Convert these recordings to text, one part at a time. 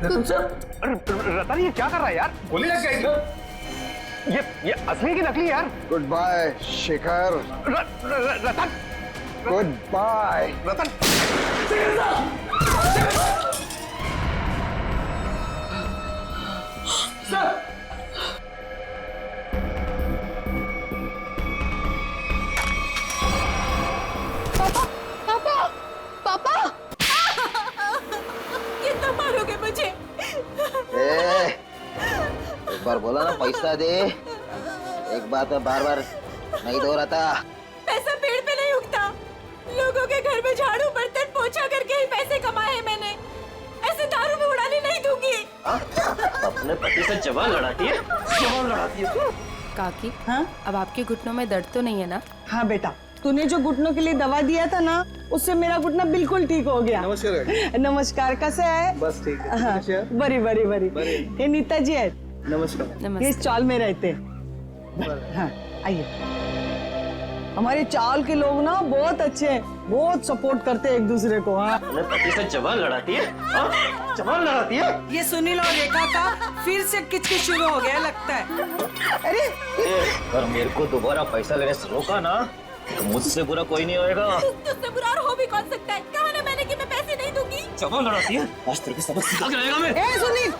रतन sir, रतन ये क्या कर रहा है यार? गोली लग जाएगी। ये असली की नकली यार? Good bye Shekhar. Ratan, good bye. Ratan पापा कितना मारोगे मुझे? एक बार बोला ना पैसा दे, एक बात बार बार नहीं दोहराता। पैसा पेड़ पे नहीं उगता। लोगों के घर में झाड़ू बर्तन पोछा करके ही पैसे कमाए हैं मैंने। ऐसे दारू में उड़ाने नहीं दूंगी। अपने पति से जवान लड़ाती है, जवान लड़ाती है। काकी, हाँ अब आपके घुटनों में दर्द तो नहीं है ना? हाँ बेटा, तूने जो घुटनों के लिए दवा दिया था ना, उससे मेरा घुटना बिल्कुल ठीक हो गया। नमस्कार। नमस्कार, कैसे है? बस ठीक है। हाँ, बड़ी बड़ी बड़ी। ये नीता जी है, नमस्कार। ये नमस्ते। इस चाल में रहते हैं। हाँ, आइए। हमारे चाल के लोग ना बहुत अच्छे हैं, बहुत सपोर्ट करते हैं एक दूसरे को। हाँ, अपने पति से जवान लड़ाती है, हाँ? जवान लड़ाती है। ये सुनील और रेखा का फिर से किचकिच शुरू हो गया लगता है। अरे अगर मेरे को दोबारा पैसा लेने से रोका ना, तो मुझसे बुरा कोई नहीं होएगा। तुझसे बुरा और हो भी कौन सकता है? कहा ना मैंने कि मैं पैसे नहीं दूंगी। जवान लड़ाती है, आज तेरे को सबक सिखा के रहेगा मैं। ए सुनील,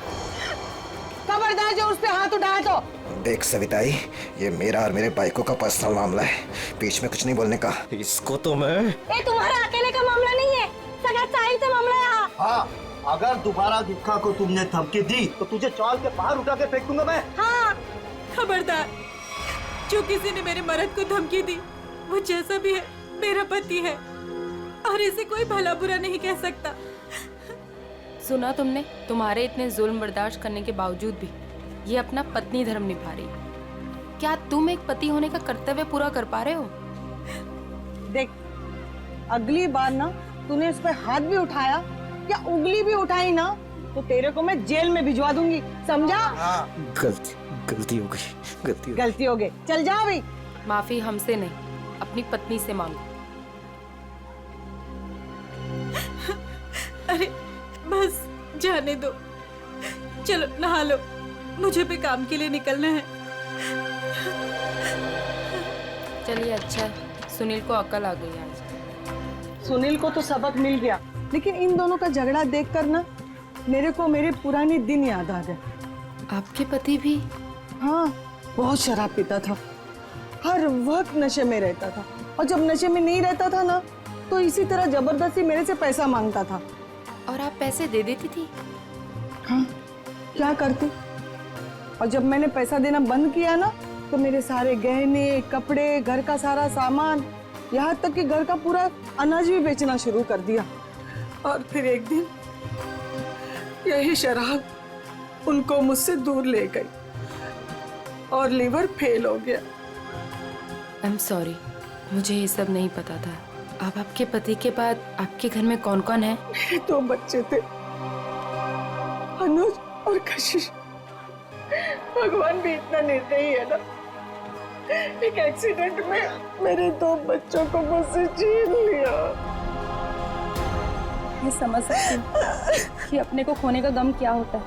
खबरदार जो उस पे हाथ उठाया तो। देख सविताई, ये मेरा और मेरे बाइकों का पर्सनल मामला है, बीच में कुछ नहीं बोलने का। इसको तो मैं ये तुम्हारा अकेले का मामला नहीं है, सगा साहिल से मामला है यहाँ। हाँ, अगर दोबारा दीपिका को तुमने धमकी दी तो तुझे चाल के बाहर उठा के फेंक दूंगा मैं। हाँ, खबरदार, जो किसी ने मेरे मर्द को धमकी दी, वो जैसा भी है मेरा पति है और इसे कोई भला बुरा नहीं कह सकता। सुना तुमने? तुम्हारे इतने जुल्म बर्दाश्त करने के बावजूद भी ये अपना पत्नी धर्म निभा रही। क्या तुम एक पति होने का कर्तव्य पूरा कर पा रहे हो? देख, अगली बार ना तूने इस पे हाथ भी उठाया या उंगली भी उठाई ना, तो तेरे को मैं जेल में भिजवा दूंगी, समझा? गलती हो गई। गलती हो गई, चल जा भाई। माफी हमसे नहीं, अपनी पत्नी से मांगो। अरे बस जाने दो, चलो नहा लो, मुझे भी काम के लिए निकलना है। चलिए, अच्छा है, सुनील को अकल आ गई आज। सुनील को तो सबक मिल गया, लेकिन इन दोनों का झगड़ा देखकर ना मेरे को मेरे पुराने दिन याद आ गए। आपके पति भी? हाँ, बहुत शराब पीता था, हर वक्त नशे में रहता था, और जब नशे में नहीं रहता था ना, तो इसी तरह जबरदस्ती मेरे से पैसा मांगता था। और आप पैसे दे देती थी? हाँ, क्या करती? और जब मैंने पैसा देना बंद किया ना, तो मेरे सारे गहने, कपड़े, घर का सारा सामान, यहाँ तक कि घर का पूरा अनाज भी बेचना शुरू कर दिया। और फिर एक दिन यही शराब उनको मुझसे दूर ले गई और लीवर फेल हो गया। आई एम सॉरी, मुझे ये सब नहीं पता था। अब आपके पति के बाद आपके घर में कौन कौन है? मेरे 2 बच्चे थे, अनुज और कशिश। भगवान भी इतना निर्दयी है ना, एक एक्सीडेंट में मेरे 2 बच्चों को मुझसे छीन लिया। ये समझ सकती हूँ कि अपने को खोने का गम क्या होता है।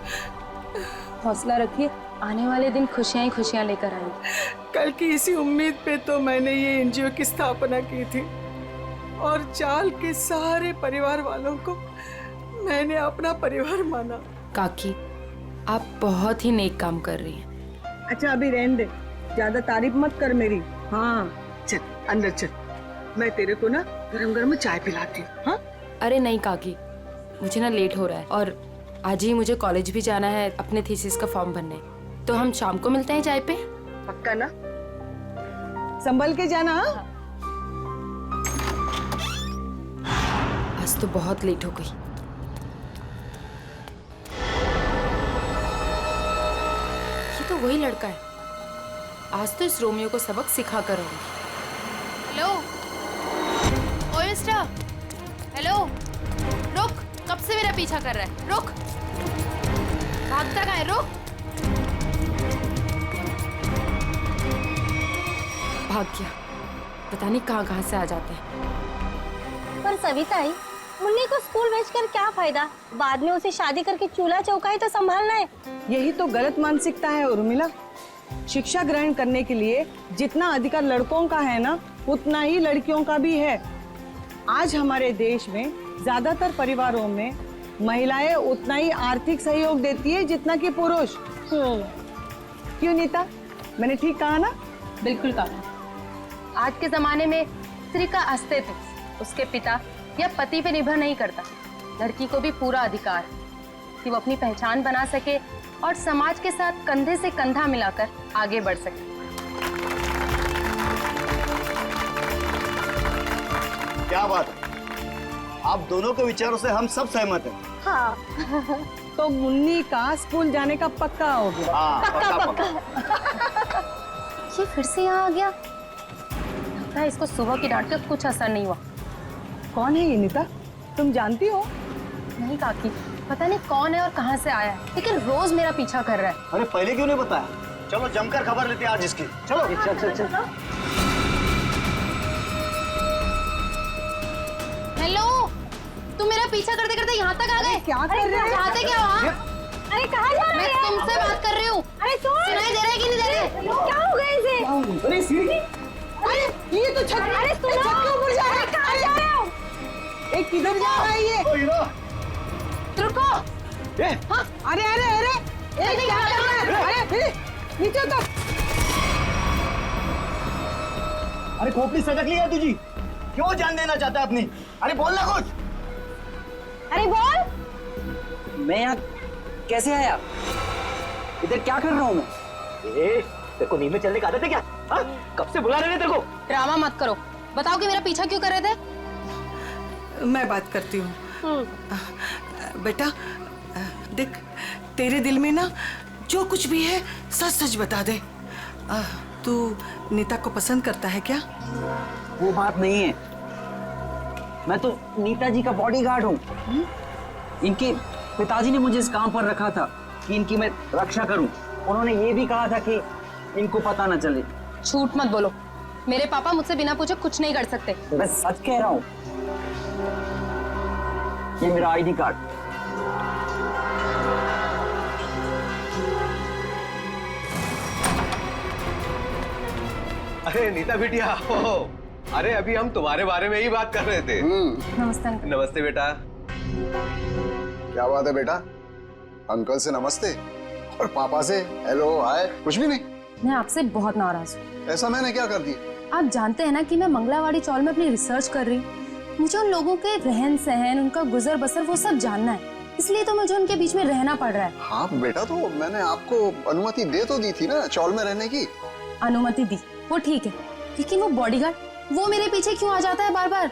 हौसला रखिए, आने वाले दिन खुशियाँ ही खुशियाँ लेकर आएंगे। कल की इसी उम्मीद पे तो मैंने ये एनजीओ की स्थापना की थी, और चाल के सारे परिवार वालों को मैंने अपना परिवार माना। काकी, आप बहुत ही नेक काम कर रही हैं। अच्छा अभी रहने दे, ज्यादा तारीफ मत कर मेरी। हाँ चल अंदर चल, मैं तेरे को ना गरम गरम चाय पिलाती हूँ। हाँ अरे नहीं काकी, मुझे ना लेट हो रहा है और आज ही मुझे कॉलेज भी जाना है अपने थीसिस का फॉर्म भरने। तो हम शाम को मिलते हैं चाय पे? पक्का ना? संभल के जाना। आज तो बहुत लेट हो गई। ये तो वही लड़का है, आज तो इस रोमियो को सबक सिखा कर रहूंगी। हेलो ओएस्टा, हेलो, रुक, कब से मेरा पीछा कर रहा है? रुक, भागता कहाँ है? रुक। भाग गया, पता नहीं कहाँ कहाँ से आ जाते हैं। पर सविताई, मुन्नी को स्कूल भेजकर क्या फायदा? बाद में उसे शादी करके चूल्हा चौका ही तो संभालना है। यही तो गलत मानसिकता है उर्मिला। शिक्षा ग्रहण करने के लिए जितना अधिकार लड़कों का है ना, उतना ही लड़कियों का भी है। आज हमारे देश में ज्यादातर परिवारों में महिलाएं उतना ही आर्थिक सहयोग देती है जितना कि पुरुष। क्यों नीता, मैंने ठीक कहा ना? बिल्कुल कहा। आज के जमाने में स्त्री का अस्तित्व उसके पिता या पति पे निर्भर नहीं करता। लड़की को भी पूरा अधिकार है कि वो अपनी पहचान बना सके और समाज के साथ कंधे से कंधा मिलाकर आगे बढ़ सके। क्या बात है, आप दोनों के विचारों से हम सब सहमत हैं। हाँ। तो मुन्नी का स्कूल जाने का पक्का हो गया। हाँ, पक्का। ये फिर से यहाँ आ गया। लगता है इसको सुबह की डांट का कुछ असर नहीं हुआ। कौन है ये नीता, तुम जानती हो? नहीं काकी, पता नहीं कौन है और कहाँ से आया है, लेकिन रोज मेरा पीछा कर रहा है। अरे पहले क्यों नहीं बताया? चलो जमकर खबर लेते हैं आज इसकी। चलो चल। हेलो, तुम मेरा पीछा करते करते यहाँ तक आ गए? क्या कर रहे हो? चाहते क्या हो? हाँ? अरे कहाँ जा रहे मैं हैं? तुमसे बात कर रही हूँ। अरे सुनाई दे रहा है कि नहीं दे रहा है? क्या हो गया इसे? अरे सीढ़ी, अरे ये तो छत, अरे सुनो, छत के ऊपर जा रहा है। कहाँ जा रहे हो? एक किधर जा रहा है ये? ओ हीरो, रुको। ये अरे अरे अरे, एक क्या कर रहा है? अरे नीचे उतर। अरे खोपड़ी सटक ली है तुझी, क्यों जान देना चाहता है अपनी? अरे बोल ना कुछ। अरे बोल। मैं यहाँ कैसे आया? इधर क्या कर रहा हूँ मैं? तेरे को नींद में चलने का आदत है क्या? हाँ? कब से बुला रहे थे तेरे को? ड्रामा मत करो, बताओ कि मेरा पीछा क्यों कर रहे थे? मैं बात करती हूँ। बेटा देख, तेरे दिल में ना जो कुछ भी है सच सच बता दे। तू नीता को पसंद करता है क्या? वो बात नहीं है, मैं तो नीता जी का बॉडीगार्ड हूँ। इनके पिताजी ने मुझे इस काम पर रखा था कि इनकी मैं रक्षा करूं। उन्होंने ये भी कहा था कि इनको पता न चले। झूठ मत बोलो, मेरे पापा मुझसे बिना पूछे कुछ नहीं कर सकते। मैं सच कह रहा हूँ। ये मेरा आईडी कार्ड। अरे नीता बिटिया, अरे अभी हम तुम्हारे बारे में ही बात कर रहे थे। नमस्ते अंकल। नमस्ते बेटा। क्या बात है बेटा, अंकल से नमस्ते और पापा से हेलो हाय कुछ भी नहीं? मैं आपसे बहुत नाराज हूँ। ऐसा मैंने क्या कर दिया? आप जानते हैं ना कि मैं मंगलावाड़ी चौल में अपनी रिसर्च कर रही हूँ। मुझे उन लोगों के रहन सहन, उनका गुजर बसर वो सब जानना है, इसलिए तो मुझे उनके बीच में रहना पड़ रहा है। हाँ बेटा, तो मैंने आपको अनुमति दे तो दी थी ना चौल में रहने की। अनुमति दी, वो ठीक है, लेकिन वो बॉडीगार्ड, वो मेरे पीछे क्यों आ जाता है बार बार?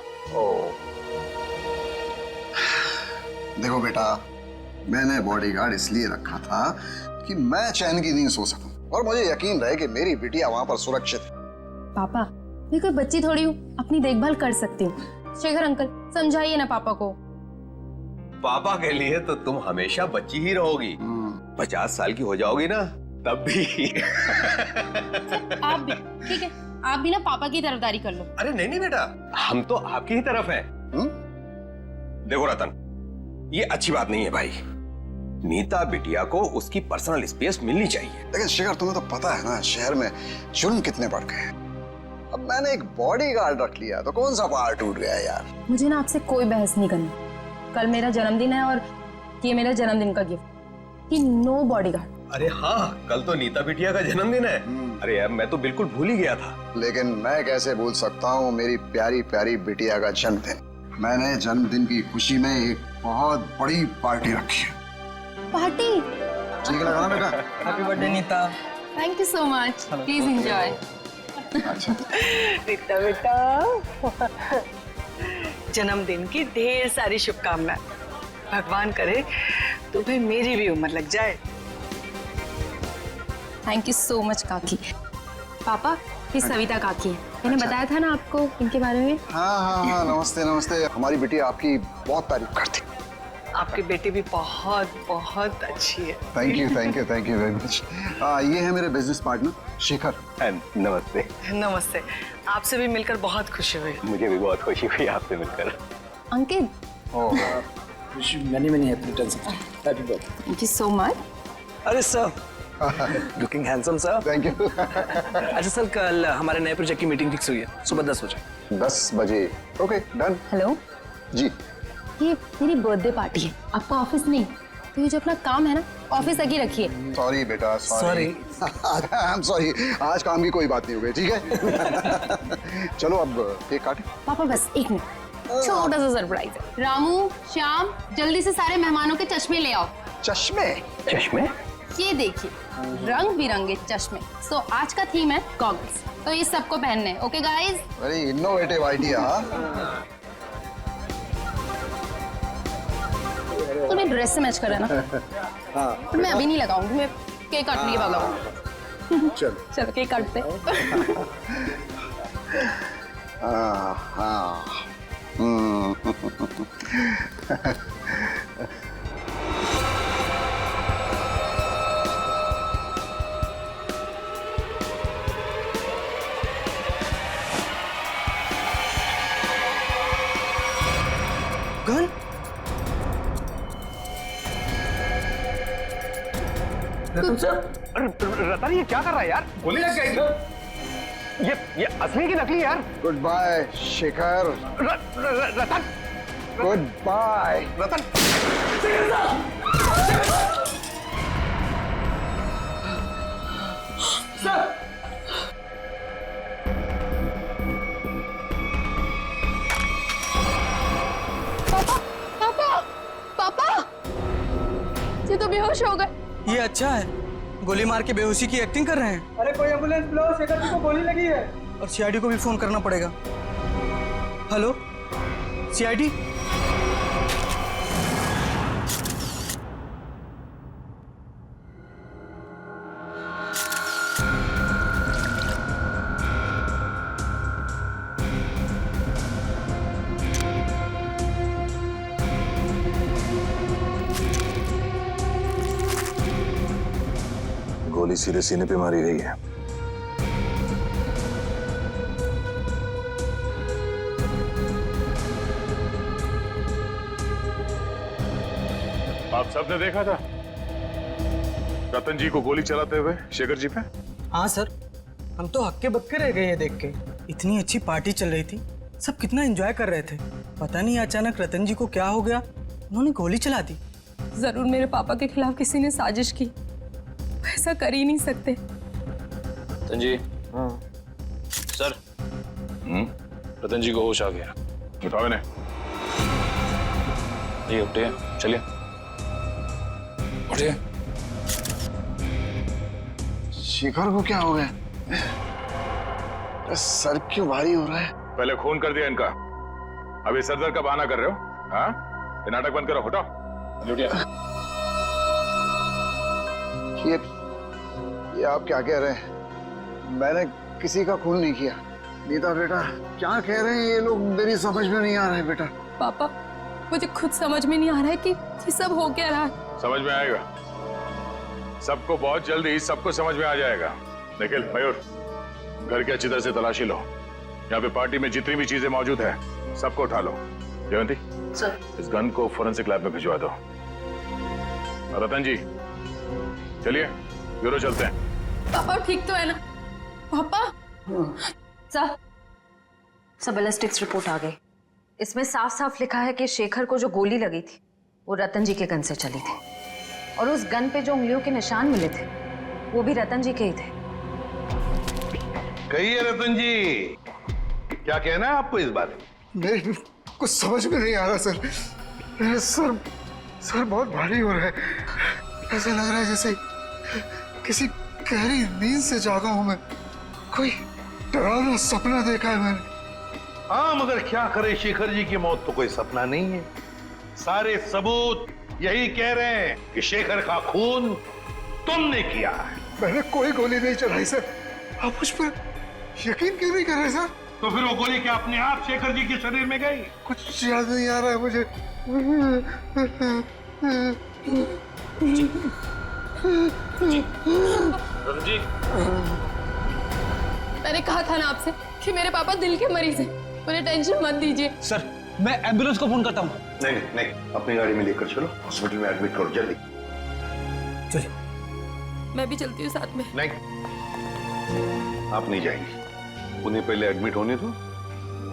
देखो बेटा, मैंने बॉडीगार्ड इसलिए रखा था कि मैं चैन की नींद सो सकूं और मुझे यकीन रहे कि मेरी बिटिया वहां पर सुरक्षित है। पापा, मैं कोई बच्ची थोड़ी हूँ, अपनी देखभाल कर सकती हूँ। शेखर अंकल, समझाइए ना पापा को। पापा के लिए तो तुम हमेशा बच्ची ही रहोगी। 50 साल की हो जाओगी ना तब भी। आप भी ठीक है, आप भी ना पापा की तरफदारी कर लो। अरे नहीं बेटा, हम तो आपकी ही तरफ हैं। देखो रतन, ये अच्छी बात नहीं है भाई। नीता बिटिया को उसकी पर्सनल स्पेस मिलनी चाहिए। लेकिन शेखर, तुम्हें तो पता है ना शहर में जुर्म कितने बढ़ गए हैं। अब मैंने एक बॉडीगार्ड रख लिया तो कौन सा पहाड़ टूट गया यार। मुझे ना आपसे कोई बहस नहीं करनी। कल मेरा जन्मदिन है और ये मेरा जन्मदिन का गिफ्ट कि नो बॉडीगार्ड। अरे हाँ, कल तो नीता बिटिया का जन्मदिन है। अरे यार, मैं तो बिल्कुल भूल ही गया था। लेकिन मैं कैसे भूल सकता हूँ मेरी प्यारी प्यारी बिटिया का जन्मदिन। मैंने जन्मदिन की खुशी में एक बहुत बड़ी पार्टी रखी है। पार्टी? ठीक लगा ना बेटा? Happy birthday Nita. Thank you so much, please enjoy. Nita बेटा, जन्मदिन की ढेर सारी शुभकामनाएं। भगवान करे तुम्हें मेरी भी उम्र लग जाए। थैंक यू सो मच काकी। पापा, ये सविता काकी है, मैंने बताया था ना आपको इनके बारे में। हाँ, नमस्ते नमस्ते। हमारी बिटिया आपकी बहुत तारीफ करती। आपकी बेटी भी बहुत बहुत अच्छी है। Thank you very much. ये है मेरे बिजनेस पार्टनर शेखर। नमस्ते। नमस्ते, आपसे भी मिलकर बहुत खुशी हुई। मुझे भी बहुत खुशी हुई आपसे मिलकर। Ankit, wish you many many happy returns happy birthday. Thank you so much. अरे sir looking handsome sir. Thank you. अच्छा सर, कल हमारे नए प्रोजेक्ट की मीटिंग फिक्स हुई है सुबह 10 बजे। 10 बजे ओके डन। हेलो, जी ये मेरी बर्थडे पार्टी है, आपका ऑफिस नहीं। तो ये जो अपना काम है ना, ऑफिस आगे रखिए। सॉरी बेटा सॉरी। आई एम सॉरी, आज काम की कोई बात नहीं हो गई, ठीक है। चलो अब केक काटें। पापा बस एक मिनट, छोटा सा सरप्राइज है। रामू, श्याम, जल्दी से सारे मेहमानों के चश्मे ले आओ। चश्मे? चश्मे? ये देखिए, रंग बिरंगे चश्मे। सो आज का थीम है गॉगल्स, तो ये सबको पहनने हैं। Okay guys? Very innovative idea. तुम्हें ड्रेस से मैच कर रहा है ना? तो मैं अभी नहीं लगाऊंगी, मैं केक काटने के बाद लगाऊंगी। चलो चलो केक काटते हैं। हाँ। गन? रतन सर, रतन ये क्या कर रहा है यार? गोली लग गई। ये असली की नकली यार। Good bye Shekhar. Ratan good bye Ratan. पापा, ये तो बेहोश हो गए। ये अच्छा है, गोली मार के बेहोशी की एक्टिंग कर रहे हैं। अरे कोई एम्बुलेंस बुलाओ, शेखर जी को गोली लगी है। और सीआईडी को भी फोन करना पड़ेगा। Hello CID? गोली सीधे सीने पे मारी गई है। आप सबने देखा था रतन जी को गोली चलाते हुए शेखर जी पे? हाँ सर, हम तो हक्के बक्के रह गए ये देख के। इतनी अच्छी पार्टी चल रही थी, सब कितना एंजॉय कर रहे थे। पता नहीं अचानक रतन जी को क्या हो गया, उन्होंने गोली चला दी। जरूर मेरे पापा के खिलाफ किसी ने साजिश की, ऐसा कर ही नहीं सकते। रतन जी। सर। रतन जी को होश आ गया। उठाओ इन्हें। जी उठिए, चलिए उठिए। शेखर को क्या हो गया? सर क्यों भारी हो रहा है? पहले खून कर दिया इनका, अभी सर दर्द का बहाना कर रहे हो? हाँ, ये नाटक बंद करो, हटाओ। उठिए। ये आप क्या कह रहे हैं? मैंने किसी का खून नहीं किया। नीता बेटा क्या कह रहे हैं ये लोग, मेरी समझ में नहीं आ रहा है बेटा। पापा, मुझे खुद समझ में नहीं आ रहा है कि ये सब हो क्या रहा है। समझ में आएगा, सबको बहुत जल्दी सबको समझ में आ जाएगा। निखिल, मयूर, घर की अच्छी तरह से तलाशी लो। यहाँ पे पार्टी में जितनी भी चीजें मौजूद है सबको उठा लो। जयंती सर, इस गन को फोरेंसिक लैब में भिजवा दो। रतन जी चलिए ब्यूरो चलते हैं। पापा ठीक तो है ना? पापा सर, सब बैलिस्टिक्स रिपोर्ट आ गई। इसमें साफ साफ लिखा है कि शेखर को जो गोली लगी थी वो रतन जी के गन से चली थी, और उस गन पे जो उंगलियों के निशान मिले थे वो भी रतन जी के ही थे। कहिए रतन जी, क्या कहना है आपको इस बारे में? नहीं, कुछ समझ में नहीं आ रहा सर। सर बहुत भारी हो रहा है। ऐसा लग रहा है जैसे किसी गहरी नींद से जागा हूं मैं। कोई डरावना सपना देखा है मैंने। हाँ, मगर क्या करे, शेखर जी की मौत तो कोई सपना नहीं है। सारे सबूत यही कह रहे हैं कि शेखर का खून तुमने किया है। मैंने कोई गोली नहीं चलाई सर। आप मुझ पर यकीन क्यों नहीं कर रहे सर? तो फिर वो गोली क्या अपने आप शेखर जी के शरीर में गई? कुछ याद नहीं आ रहा है मुझे। जी, मैंने कहा था ना आपसे कि मेरे पापा दिल के मरीज हैं, उन्हें टेंशन मत दीजिए। सर मैं एम्बुलेंस को फोन करता हूँ। नहीं नहीं नहीं, अपनी गाड़ी में लेकर चलो, हॉस्पिटल में एडमिट करो जल्दी। चलिए। मैं भी चलती हूँ साथ में। नहीं, आप नहीं जाएंगी। उन्हें पहले एडमिट होने दो,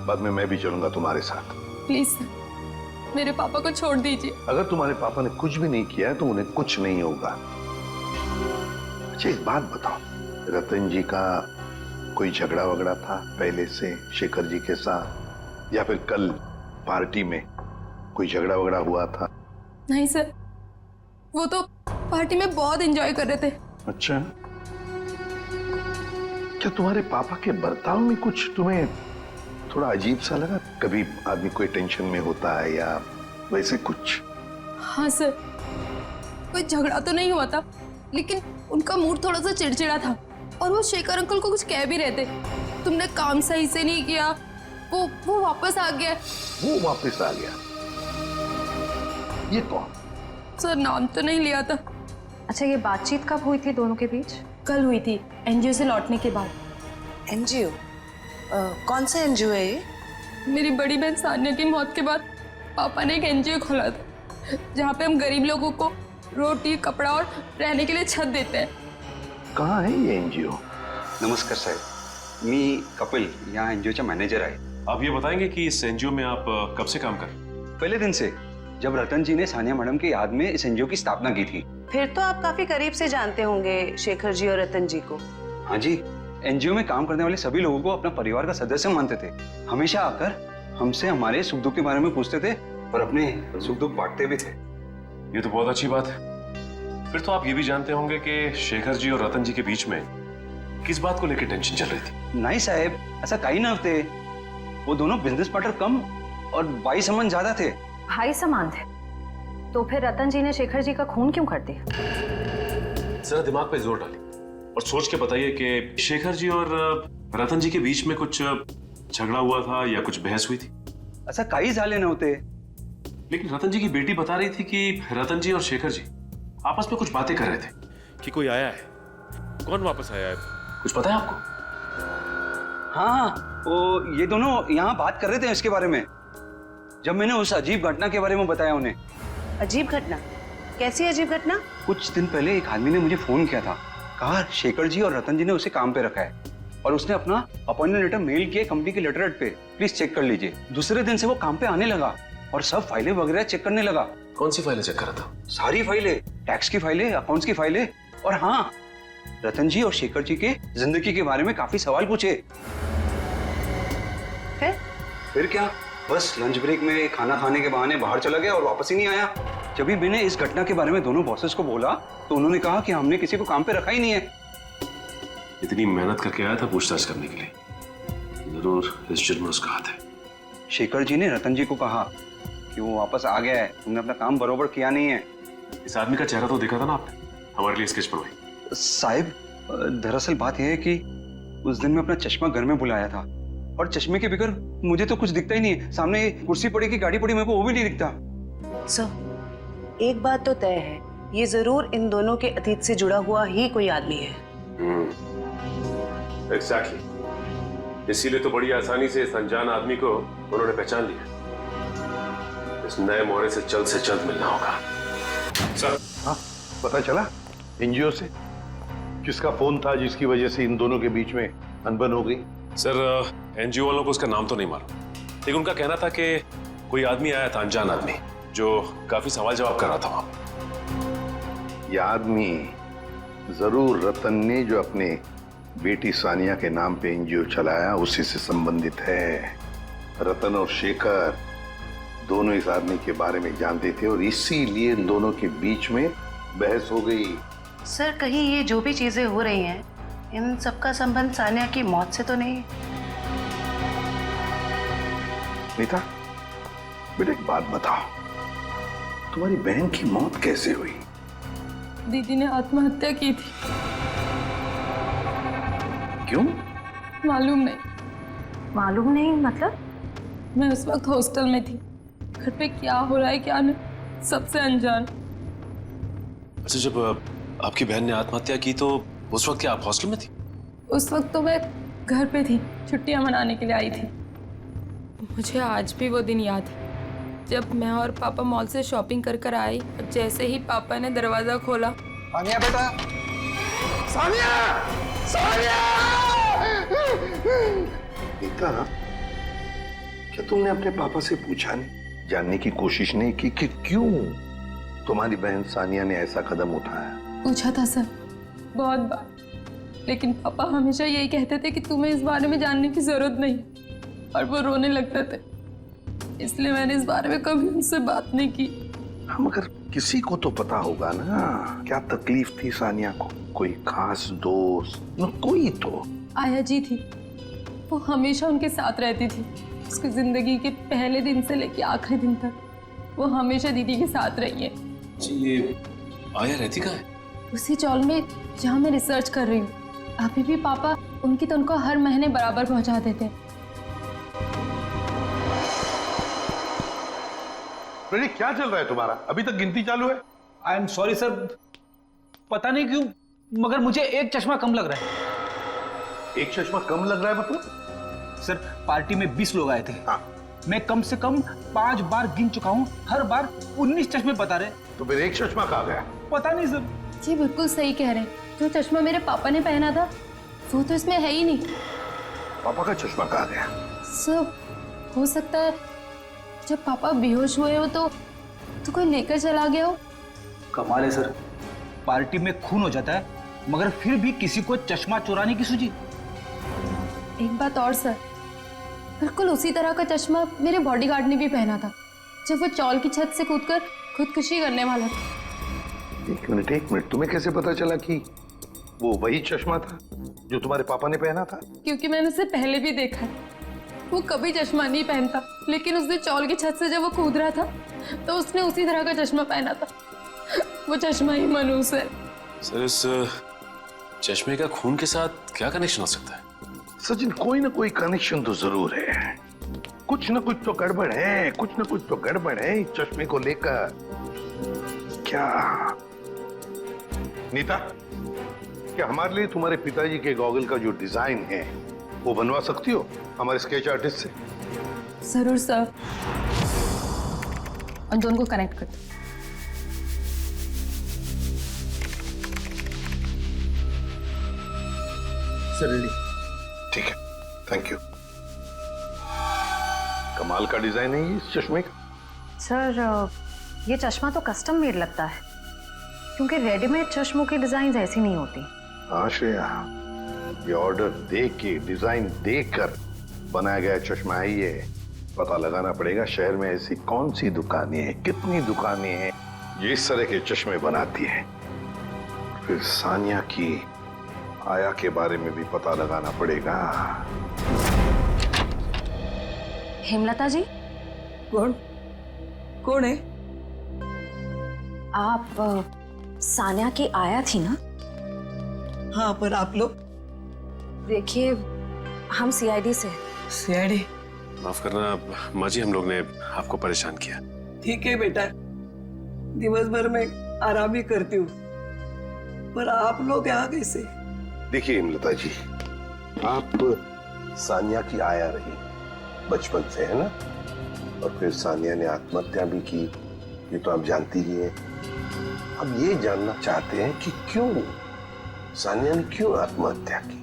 बाद में मैं भी चलूंगा तुम्हारे साथ। प्लीज सर, मेरे पापा को छोड़ दीजिए। अगर तुम्हारे पापा ने कुछ भी नहीं किया है तो उन्हें कुछ नहीं होगा। अच्छा एक बात बताओ, रतन जी का कोई झगड़ा वगड़ा था पहले से शेखर जी के साथ, या फिर कल पार्टी में कोई झगड़ा वगड़ा हुआ था? नहीं सर, वो तो पार्टी में बहुत एंजॉय कर रहे थे। अच्छा, क्या तुम्हारे पापा के बर्ताव में कुछ तुम्हें थोड़ा अजीब सा लगा? कभी आदमी कोई टेंशन में होता है या वैसे कुछ? हाँ सर, कोई झगड़ा तो नहीं हुआ था, लेकिन उनका मूड थोड़ा सा चिड़चिड़ा था और वो शेखर अंकल को कुछ कह भी रहे थे। तुमने काम सही से नहीं किया, वो वापस आ गया। वो वापस आ गया? ये कौन? सर नाम तो नहीं लिया था। अच्छा, ये बातचीत कब हुई थी दोनों के बीच? कल हुई थी, एनजीओ से लौटने के बाद। एनजीओ? कौन सा एनजीओ है ये? मेरी बड़ी बहन सानिया की मौत के बाद पापा ने एक एनजीओ खोला था, जहाँ पे हम गरीब लोगों को रोटी, कपड़ा और रहने के लिए छत देते हैं। कहाँ है ये एनजीओ? नमस्कार साहेब, मी कपिल, यहाँ एनजीओ मैनेजर आहे। आप ये बताएंगे कि इस एनजीओ में आप कब से काम कर रहे हैं? पहले दिन से, जब रतन जी ने सानिया मैडम की याद में इस एनजीओ की स्थापना की थी। फिर तो आप काफी करीब से जानते होंगे शेखर जी और रतन जी को। हाँ जी, एनजीओ में काम करने वाले सभी लोगों को अपना परिवार का सदस्य मानते थे। हमेशा आकर हमसे हमारे सुख दुख के बारे में पूछते थे और अपने सुख दुख बांटते भी थे। ये तो बहुत अच्छी बात है। फिर तो आप ये भी जानते होंगे कि शेखर जी और रतन जी के बीच में किस बात को लेकर टेंशन चल रही थी? नहीं साहब, ऐसा कहीं ना थे। वो दोनों बिजनेस पार्टनर कम और भाई संबंध ज्यादा थे। भाई समान थे? तो फिर रतन जी ने शेखर जी का खून क्यों कर दिया? जरा दिमाग पे जोर डालिए और सोच के बताइए कि शेखर जी और रतन जी के बीच में कुछ झगड़ा हुआ था या कुछ बहस हुई थी? ऐसा कई साले न होते। लेकिन रतन जी की बेटी बता रही थी कि रतन जी और शेखर जी आपस में कुछ बातें कर रहे थे। कि कोई आया है? कौन वापस आया है? कुछ पता है आपको? हाँ, वो ये दोनों यहाँ बात कर रहे थे इसके बारे में, जब मैंने उस अजीब घटना के बारे में बताया उन्हें। अजीब घटना? कैसी अजीब घटना? कुछ दिन पहले एक आदमी ने मुझे फोन किया था, कहा शेखर जी और रतन जी ने उसे काम पे रखा है और उसने अपना अपॉइंटमेंट लेटर मेल किया कंपनी के लेटर हेड पे, प्लीज चेक कर लीजिए। दूसरे दिन से वो काम पे आने लगा और सब फाइलें वगैरह चेक करने लगा। कौन सी फाइलें चेक कर रहा था? सारी फाइलें, टैक्स की फाइलें, अकाउंट्स की फाइलें, और हाँ, रतन जी और शेखर जी के जिंदगी के बारे में काफी सवाल पूछे। फिर क्या, बस लंच ब्रेक में खाना खाने के बहाने बाहर चला गया और वापस ही नहीं आया। जब भी मैंने इस घटना के बारे में दोनों बॉसेस को बोला तो उन्होंने कहा कि हमने किसी को काम पे रखा ही नहीं है। इतनी मेहनत करके आया था पूछताछ करने के लिए, जरूर इस जुर्म में उसका हाथ है। शेखर जी ने रतन जी को कहा कि वो वापस आ गया है, तुमने अपना काम बरोबर किया नहीं है। इस आदमी का चेहरा तो देखा था ना आपने, हमारे लिए स्केच बनवाई। साहिब, दरअसल बात यह है कि उस दिन मैं अपना चश्मा घर में भुलाया था और चश्मे के बगैर मुझे तो कुछ दिखता ही नहीं है। सामने कुर्सी पड़ी की गाड़ी पड़ी, मेरे को वो भी नहीं दिखता। सर, एक बात तो तय है, ये जरूर इन दोनों के अतीत से जुड़ा हुआ ही कोई आदमी है। एग्जैक्टली, इसीलिए तो बड़ी आसानी से इस अनजान आदमी को उन्होंने पहचान लिया। इस नए मोहरे से जल्द मिलना होगा। सर, हाँ, पता चला एनजीओ से किसका फोन था जिसकी वजह से इन दोनों के बीच में अनबन हो गई? सर, एनजीओ वालों को उसका नाम तो नहीं मालूम, लेकिन उनका कहना था कि कोई आदमी आया था, अनजान आदमी, जो काफी सवाल जवाब कर रहा था वहां। यह आदमी जरूर रतन ने जो अपने बेटी सानिया के नाम पे एनजीओ चलाया उसी से संबंधित है। रतन और शेखर दोनों इस आदमी के बारे में जानते थे और इसीलिए इन दोनों के बीच में बहस हो गई। सर, कहीं ये जो भी चीजें हो रही हैं, इन सबका संबंध सानिया की मौत से तो नहीं? नीता, बेटा एक बात बताओ, तुम्हारी बहन की मौत कैसे हुई? दीदी ने आत्महत्या की थी। क्यों? मालूम नहीं। मालूम नहीं मतलब? मैं उस वक्त हॉस्टल में थी, घर पे क्या हो रहा है क्या नहीं, सबसे अनजान। अच्छा, जब आपकी बहन ने आत्महत्या की तो उस वक्त क्या आप हॉस्टल में थी? उस वक्त तो मैं घर पे थी, छुट्टियां मनाने के लिए आई थी। मुझे आज भी वो दिन याद है जब मैं और पापा मॉल से शॉपिंग कर कर आए और जैसे ही पापा ने दरवाजा खोला। सानिया बेटा, सानिया, सानिया! नीता, क्या तुमने अपने पापा से पूछा नहीं, जानने की कोशिश नहीं की कि क्यों तुम्हारी बहन सानिया ने ऐसा कदम उठाया? पूछा था सर, बहुत बार, लेकिन पापा हमेशा यही कहते थे कि तुम्हें इस बारे में जानने की जरूरत नहीं, और वो रोने लगते थे। इसलिए मैंने इस बारे में कभी उनसे बात नहीं की। हम मगर किसी को तो पता होगा ना क्या तकलीफ थी सानिया को, कोई खास दोस्त न कोई तो। आया जी थी, वो हमेशा उनके साथ रहती थी। उसकी जिंदगी के पहले दिन से लेके आखिरी दिन तक वो हमेशा दीदी के साथ रही है। जी, ये आया रहती कहाँ है? उसी चौल में जहाँ मैं रिसर्च कर रही हूँ। अभी भी पापा उनकी तनख्वाह हर महीने बराबर पहुँचा देते हैं। क्या चल रहा है तुम्हारा? अभी तक गिनती चालू है? आई एम सॉरी सर, पता नहीं क्यों मगर मुझे एक चश्मा कम लग रहा है। एक चश्मा कम लग रहा है मतलब? सर पार्टी में 20 लोग आए थे। हाँ। मैं कम से कम 5 बार गिन चुका हूँ, हर बार 19 चश्मे बता रहे। तो फिर एक चश्मा कहाँ गया? पता नहीं सर। जी बिल्कुल सही कह रहे हैं, जो चश्मा मेरे पापा ने पहना था वो तो इसमें है ही नहीं। पापा का चश्मा कहाँ गया? सर हो सकता है जब पापा बेहोश हुए हो तो कोई लेकर चला गया हो। कमाल है सर, पार्टी में खून हो जाता है मगर फिर भी किसी को चश्मा चुराने की सूझी। एक बात और सर, बिल्कुल उसी तरह का चश्मा मेरे बॉडीगार्ड ने भी पहना था जब वो चौल की छत से कूदकर खुदकुशी करने वाला था। एक मिनट, तुम्हें कैसे पता चला कि वो वही चश्मा था जो तुम्हारे पापा ने पहना था? क्योंकि मैंने उसे पहले भी देखा है, वो कभी चश्मा नहीं पहनता, लेकिन उसने चौल की छत से जब वो कूद रहा था तो उसने उसी तरह का चश्मा पहना था। वो चश्मा ही मनूस है। सर इस चश्मे का खून के साथ क्या कनेक्शन हो सकता है? सचिन, कोई ना कोई कनेक्शन तो जरूर है, कुछ ना कुछ तो गड़बड़ है, कुछ ना कुछ तो गड़बड़ है इस चश्मे को लेकर। क्या नीता, क्या हमारे लिए तुम्हारे पिताजी के गॉगल का जो डिजाइन है वो बनवा सकती हो हमारे स्केच आर्टिस्ट से? जरूर सर। उन दोनों को कनेक्ट कर दो। ठीक है, थैंक यू। कमाल का डिजाइन है ये इस चश्मे का। सर ये चश्मा तो कस्टम मेड लगता है, क्योंकि रेडीमेड चश्मों की डिजाइन ऐसी नहीं होती। हाँ श्रेया, ये ऑर्डर देख के, डिजाइन देखकर बनाया गया चश्मा है ये। पता लगाना पड़ेगा शहर में ऐसी कौन सी दुकानें हैं, कितनी दुकानें हैं जो इस तरह के चश्मे बनाती हैं। फिर सानिया की आया के बारे में भी पता लगाना पड़ेगा। हेमलता जी। कौन है? आप सानिया की आया थी ना? हाँ, पर आप लोग? देखिए हम सीआईडी से। सीआईडी? माफ करना माँ जी, हम लोग ने आपको परेशान किया। ठीक है बेटा, दिवस भर में आराम ही करती हूँ, पर आप लोग यहाँ कैसे? देखिए हिमलता जी, आप सानिया की आया रही बचपन से, है ना? और फिर सानिया ने आत्महत्या भी की, ये तो आप जानती ही हैं। अब ये जानना चाहते हैं कि क्यों सानिया ने क्यों आत्महत्या की।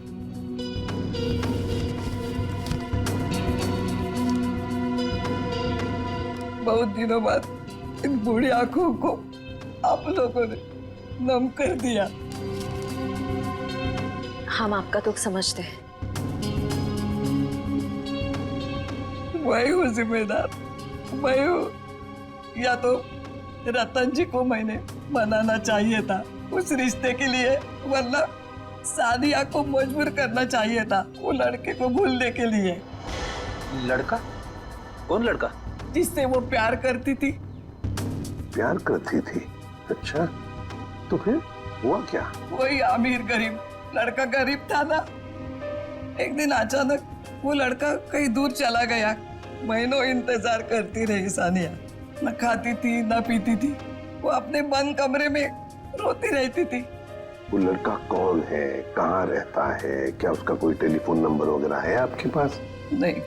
बहुत दिनों बाद इन बूढ़ी आंखों को आप लोगों ने नम कर दिया। हम आपका दुख समझते हैं। मैं हूँ जिम्मेदार, मैं हूँ। या तो रतन जी को मैंने मनाना चाहिए था उस रिश्ते के लिए, वरना सानिया को मजबूर करना चाहिए था वो लड़के को भूलने के लिए। लड़का? कौन लड़का? जिससे वो प्यार करती थी। प्यार करती थी? अच्छा, तो फिर हुआ क्या? वही अमीर गरीब लड़का, गरीब था ना। एक दिन अचानक वो लड़का कहीं दूर चला गया। महीनों इंतजार करती रही सानिया, न खाती थी न पीती थी। वो अपने बंद कमरे में रोती रहती थी। वो लड़का कौन है, कहाँ रहता है, क्या उसका कोई टेलीफोन नंबर वगैरह है आपके पास? नहीं,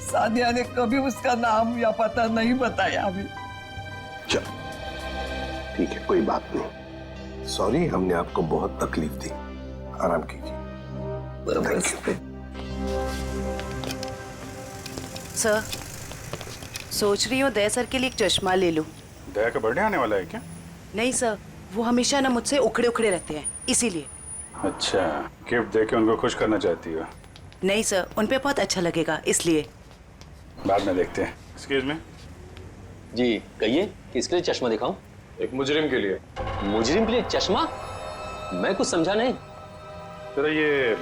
सानिया ने कभी उसका नाम या पता नहीं बताया अभी। चल ठीक है, कोई बात नहीं। सॉरी, हमने आपको बहुत तकलीफ दी। आराम कीजिए। सर, सोच रही हूँ दया सर के लिए एक चश्मा ले लूं। दया का बर्थडे आने वाला है क्या? नहीं सर, वो हमेशा ना मुझसे उखड़े उखड़े रहते हैं, इसीलिए। अच्छा, गिफ्ट देके उनको खुश करना चाहती हो? नहीं सर, उन पे बहुत अच्छा लगेगा, इसलिए। बाद में देखते हैं। एक्सक्यूज मी जी, कहिए किसके लिए चश्मा दिखाऊं? एक मुजरिम के लिए। मुजरिम के लिए चश्मा? मैं कुछ समझा नहीं। जरा ये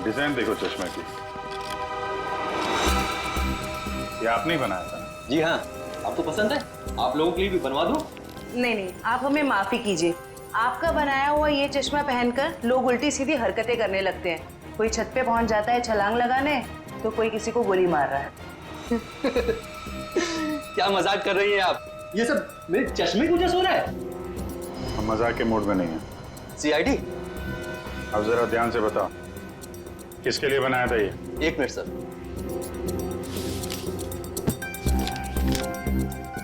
डिजाइन देखो चश्मे की। ये आपने ही बनाया था? जी हाँ, आपको पसंद है? आप लोगों के लिए भी बनवा दूं? नहीं नहीं, आप हमें माफी कीजिए। आपका बनाया हुआ ये चश्मा पहनकर लोग उल्टी सीधी हरकतें करने लगते हैं। कोई छत पे पहुंच जाता है छलांग लगाने, तो कोई किसी को गोली मार रहा है। क्या मजाक कर रही हैं आप? ये सब मेरे चश्मे की वजह से हो रहा है? हम मजाक के मूड में नहीं है। सीआईडी? अब जरा ध्यान से बताओ, किसके लिए बनाया था ये? एक मिनट सर।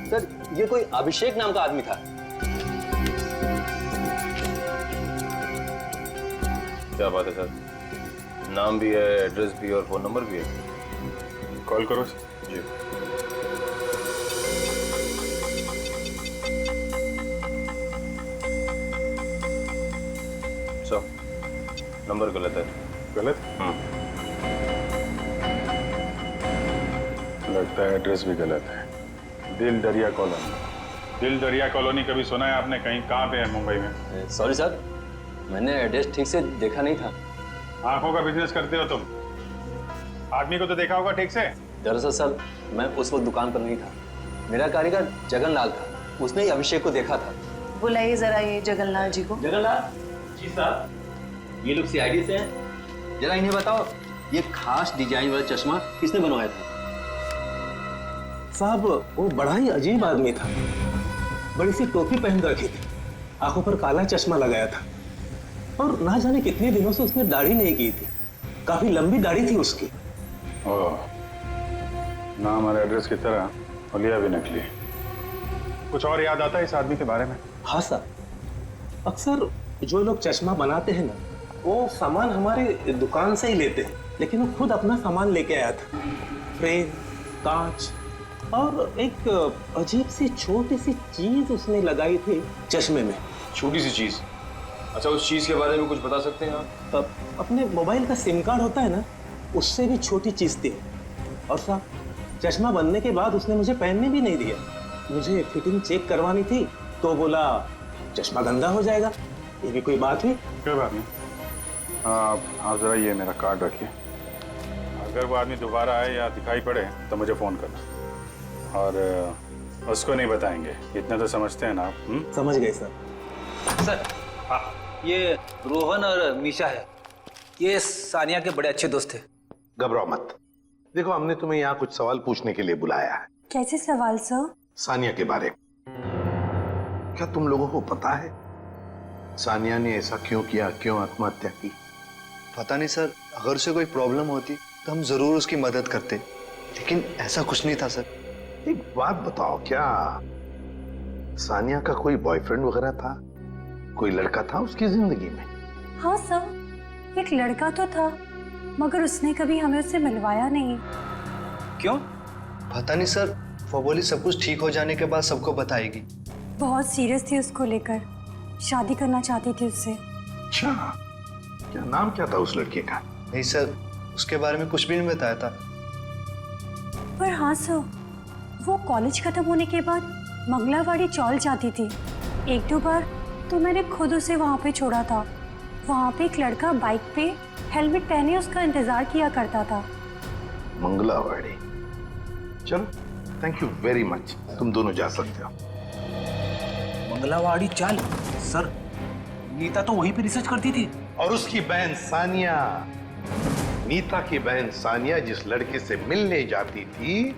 सर, ये कोई अभिषेक नाम का आदमी था। क्या बात है सर, नाम भी है, एड्रेस भी और फोन नंबर भी है। कॉल करो सर। जी। सर, नंबर गलत है। गलत? लगता है एड्रेस भी गलत है। दिल दरिया कॉलोनी। दिल दरिया कॉलोनी कभी सुना है आपने? कहीं कहाँ पे है मुंबई में? सॉरी सर, मैंने एड्रेस ठीक से देखा नहीं था। आंखों का बिजनेस करते हो तुम? आदमी को तो देखा होगा ठीक से। दरअसल सर, मैं उस वक्त दुकान पर नहीं था। मेरा कारीगर जगनलाल था, उसने ही अभिषेक को देखा था। बुलाइए जरा ये जगनलाल जी को। जगनलाल जी साहब, ये लोग सीआईडी से हैं। जरा इन्हें बताओ, ये खास डिजाइन वाला चश्मा किसने बनवाया था? साहब, वो बड़ा ही अजीब आदमी था। बड़ी सी टोपी पहन रखी थी, आंखों पर काला चश्मा लगाया था, और ना जाने कितने दिनों से उसने दाढ़ी नहीं की थी। काफी लंबी दाढ़ी थी उसकी। ओह, नाम और एड्रेस की तरह हुलिया भी नकली। कुछ और याद आता है इस आदमी के बारे में? हाँ सर, अक्सर जो लोग चश्मा बनाते हैं ना, वो सामान हमारे दुकान से ही लेते हैं, लेकिन वो खुद अपना सामान लेके आया था। फ्रेम, कांच और एक अजीब सी छोटी सी चीज उसने लगाई थी चश्मे में। छोटी सी चीज? अच्छा, उस चीज के बारे में कुछ बता सकते हैं आप? तब अपने मोबाइल का सिम कार्ड होता है ना, उससे भी छोटी चीज थी। और साहब, चश्मा बनने के बाद उसने मुझे पहनने भी नहीं दिया। मुझे फिटिंग चेक करवानी थी तो बोला चश्मा गंदा हो जाएगा। ये भी कोई बात हुई? कोई बात नहीं। आप जरा ये मेरा कार्ड रखिए। अगर वो आदमी दोबारा आए या दिखाई पड़े तो मुझे फोन करना, और उसको नहीं बताएंगे, इतना तो समझते हैं ना आप? समझ गए सर। सर, हाँ, ये रोहन और मीशा है। ये सानिया के बड़े अच्छे दोस्त थे। घबराओ मत। देखो, हमने तुम्हें यहाँ कुछ सवाल पूछने के लिए बुलाया है। कैसे सवाल सर? सानिया के बारे में। क्या तुम लोगों को पता है सानिया ने ऐसा क्यों किया, क्यों आत्महत्या की? पता नहीं सर, अगर उसे कोई प्रॉब्लम होती तो हम जरूर उसकी मदद करते, लेकिन ऐसा कुछ नहीं था सर। एक बात बताओ, क्या सानिया का कोई बॉयफ्रेंड वगैरह था? कोई लड़का था उसकी जिंदगी में? हाँ सर, एक लड़का तो था, मगर उसने कभी हमें उससे मिलवाया नहीं। क्यों? पता नहीं सर, वो बोली सब कुछ ठीक हो जाने के बाद सबको बताएगी। बहुत सीरियस थी उसको लेकर, शादी करना चाहती थी उससे। अच्छा, क्या नाम क्या था उस लड़के का? नहीं सर, उसके बारे में कुछ भी नहीं बताया था। पर हाँ सर, वो कॉलेज खत्म होने के बाद मंगलावाड़ी चौल जाती थी। एक दो बार तो मैंने खुद उसे वहाँ पे छोड़ा था। वहाँ पे एक लड़का बाइक पे हेलमेट पहने उसका इंतजार किया करता था। मंगलावाड़ी? चलो, थैंक यू वेरी मच, तुम दोनों जा सकते हो। मंगलावाड़ी चाल? सर, नीता तो वहीं पे रिसर्च करती थी। और उसकी बहन सानिया, नीता की बहन सानिया जिस लड़के से मिलने जाती थी,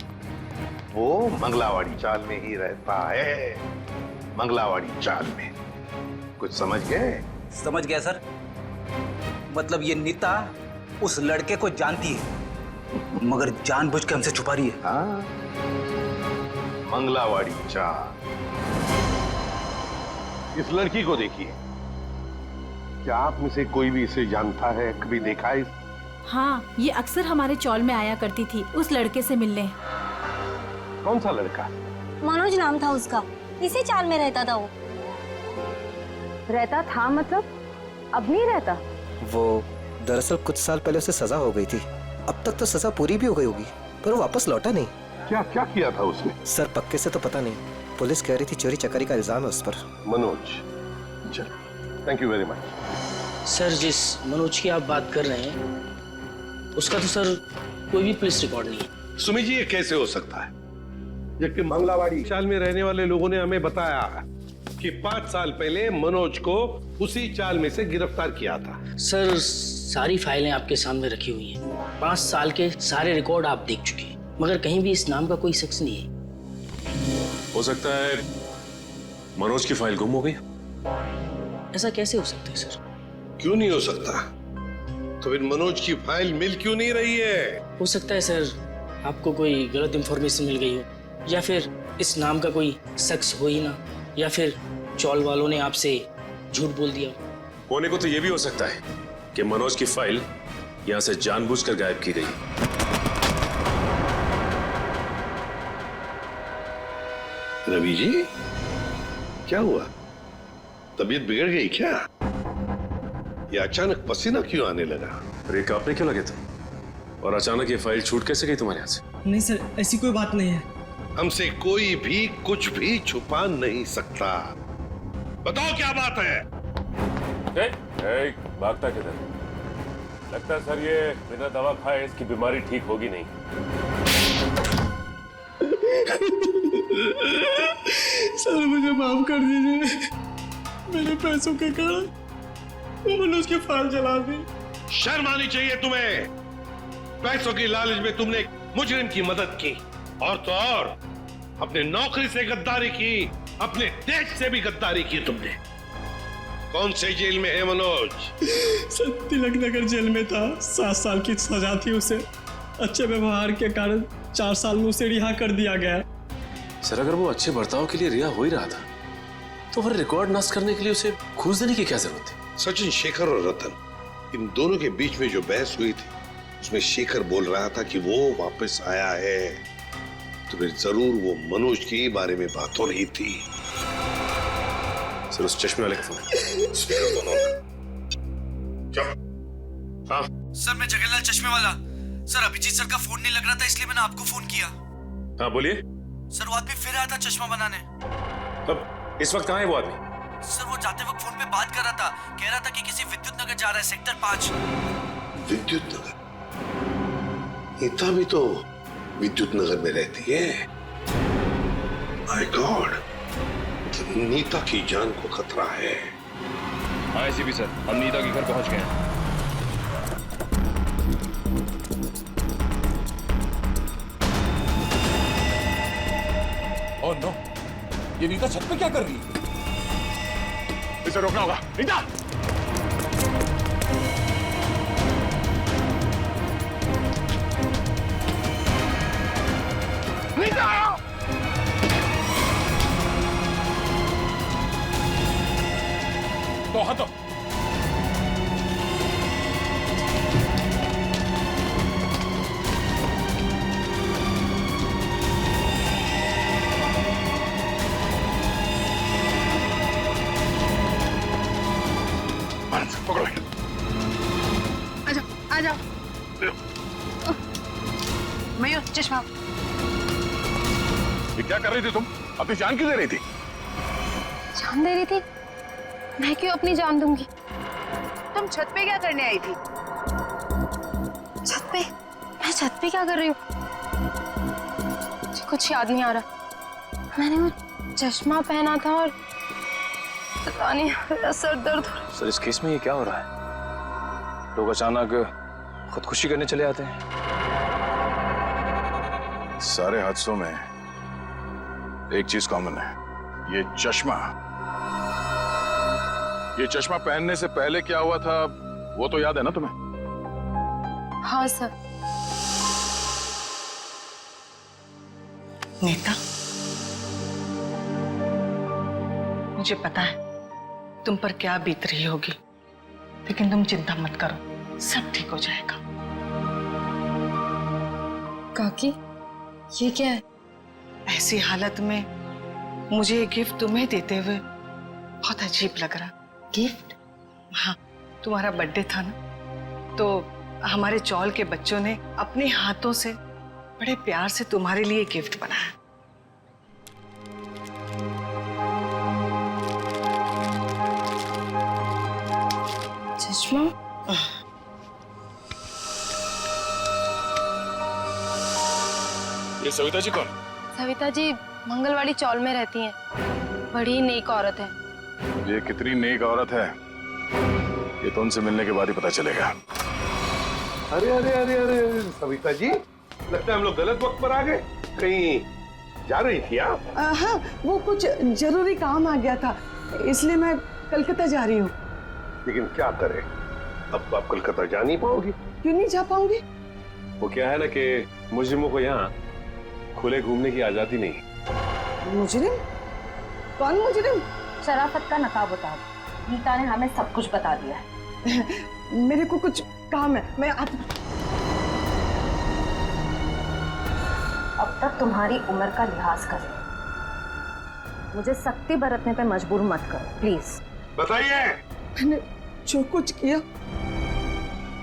वो मंगलावाड़ी चाल में ही रहता है। मंगलावाड़ी चाल में। कुछ समझ गए? समझ गया सर। मतलब ये नीता उस लड़के को जानती है? मगर जानबूझ के हमसे छुपा रही है। हाँ, मंगलावाड़ी चाल। इस लड़की को देखिए, क्या आप में से कोई भी इसे जानता है, कभी देखा है? हाँ, ये अक्सर हमारे चौल में आया करती थी उस लड़के से मिलने। कौन सा लड़का? मनोज नाम था उसका, इसी चाल में रहता था वो। रहता था मतलब अब नहीं रहता? वो दरअसल कुछ साल पहले उसे सजा हो गई थी। अब तक तो सजा पूरी भी हो गई होगी, पर वो वापस लौटा नहीं। क्या क्या किया था उसने? सर पक्के से तो पता नहीं, पुलिस कह रही थी चोरी चकारी का इल्जाम है उस पर। मनोज, चल, thank you very much. Sir जिस मनोज की आप बात कर रहे हैं उसका तो सर कोई भी पुलिस रिकॉर्ड नहीं है। सुमी जी, ये कैसे हो सकता है, जबकि मंगलावाड़ी चाल में रहने वाले लोगों ने हमें बताया कि 5 साल पहले मनोज को उसी चाल में से गिरफ्तार किया था। सर सारी फाइलें आपके सामने रखी हुई हैं। 5 साल के सारे रिकॉर्ड आप देख चुके हैं, मगर कहीं भी इस नाम का कोई शख्स नहीं है। हो सकता है मनोज की फाइल गुम हो गई। ऐसा कैसे हो सकता है सर? क्यों नहीं हो सकता? तो फिर मनोज की फाइल मिल क्यों नहीं रही है? हो सकता है सर आपको कोई गलत इंफॉर्मेशन मिल गई हो, या फिर इस नाम का कोई शख्स हो ही ना, या फिर चौल वालों ने आपसे झूठ बोल दिया। होने को तो यह भी हो सकता है कि मनोज की फाइल यहां से जानबूझकर गायब की गई। रवि जी, क्या हुआ? तबीयत बिगड़ गई क्या? ये अचानक पसीना क्यों आने लगा? अरे कांपने क्यों लगे तुम? और अचानक ये फाइल छूट कैसे गई तुम्हारे हाथ से? नहीं सर, ऐसी कोई बात नहीं है। हमसे कोई भी कुछ भी छुपा नहीं सकता। बताओ क्या बात है? भागता किधर? लगता है सर ये बिना दवा खाए इसकी बीमारी ठीक होगी नहीं। सर मुझे माफ कर दीजिए, मेरे पैसों के कारण मैंने उसकी फाइल जला दी। शर्म आनी चाहिए तुम्हें। पैसों की लालच में तुमने मुजरिम की मदद की, और तो और अपने नौकरी से गद्दारी की, अपने देश से भी गद्दारी की तुमने। कौन से जेल में है मनोज? सर तिलक नगर जेल में था। 7 साल की सजा थी उसे। अच्छे व्यवहार के कारण 4 साल में उसे रिहा कर दिया गया। सर अगर वो अच्छे बर्ताव के लिए रिहा हो ही रहा था तो फिर रिकॉर्ड नष्ट करने के लिए उसे घूस देने की क्या जरूरत थी? सचिन, शेखर और रतन, इन दोनों के बीच में जो बहस हुई थी उसमें शेखर बोल रहा था कि वो वापस आया है, तो फिर जरूर वो मनोज के बारे में बात हो रही थी। सर उस चश्मे वाले का फोन। हाँ सर, मैं जगन्नाथ चश्मे वाला। सर अभिजीत सर का फोन नहीं लग रहा था, इसलिए मैंने आपको फोन किया। हाँ बोलिए। सर वो आदमी फिर आया था चश्मा बनाने। अब इस वक्त कहाँ है वो आदमी? सर वो जाते वक्त फोन पे बात कर रहा था, कह रहा था कि किसी विद्युत नगर जा रहा है, सेक्टर 5। विद्युत नगर? नीता भी तो विद्युत नगर में रहती है। माय गॉड, मतलब नीता की जान को खतरा है। हाँ एसीपी सर, हम नीता के घर पहुंच गए हैं। ओह नो, ये नीता छत पे क्या कर रही है? इसे रोकना होगा। नीता! नीता! तो हटो। पकड़ो। आ जाओ। मयूर चश्मा। ये क्या कर रही थी तुम? अपनी जान क्यों दे रही थी? जान दे रही थी? मैं क्यों अपनी जान दूंगी? तुम छत पे क्या करने आई थी? छत पे? मैं छत पे क्या कर रही हूँ? मुझे कुछ याद नहीं आ रहा। मैंने वो चश्मा पहना था और पता नहीं मेरा सर दर्द हो रहा। सर इस केस में ये क्या हो रहा है? लोग अचानक खुदकुशी करने चले आते हैं। सारे हादसों में एक चीज कॉमन है, ये चश्मा। ये चश्मा पहनने से पहले क्या हुआ था वो तो याद है ना तुम्हें? हाँ सर। नीता, मुझे पता है तुम पर क्या बीत रही होगी, लेकिन तुम चिंता मत करो, सब ठीक हो जाएगा। काकी, ये क्या है? ऐसी हालत में मुझे ये गिफ्ट तुम्हें देते हुए बहुत अजीब लग रहा। गिफ्ट? हाँ, तुम्हारा बर्थडे था ना, तो हमारे चौल के बच्चों ने अपने हाथों से बड़े प्यार से तुम्हारे लिए गिफ्ट बनाया। चश्मा? ये सविता जी कौन? सविता जी मंगलवाड़ी चौल में रहती हैं, बड़ी नेक औरत है। ये कितनी नेक औरत है ये तो उनसे मिलने के बाद ही पता चलेगा। अरे अरे अरे अरे सविता जी, लगता है हम लोग गलत वक्त पर आ गए। कहीं जा रही थी आप? हाँ, वो कुछ जरूरी काम आ गया था, इसलिए मैं कलकत्ता जा रही हूँ। लेकिन क्या करें, अब तो आप कलकत्ता जा नहीं पाओगी। क्यों नहीं जा पाऊंगी? वो क्या है ना कि मुजरिमों को यहाँ खुले घूमने की आजादी नहीं। मुजरिम? कौन मुजरिम? शराफत का नकाब उतार, नीता ने हमें सब कुछ बता दिया है। मेरे को कुछ काम है, मैं अब तक तुम्हारी उम्र का लिहाज करें, मुझे सख्ती बरतने पे मजबूर मत करो प्लीज। बताइए। मैंने जो कुछ किया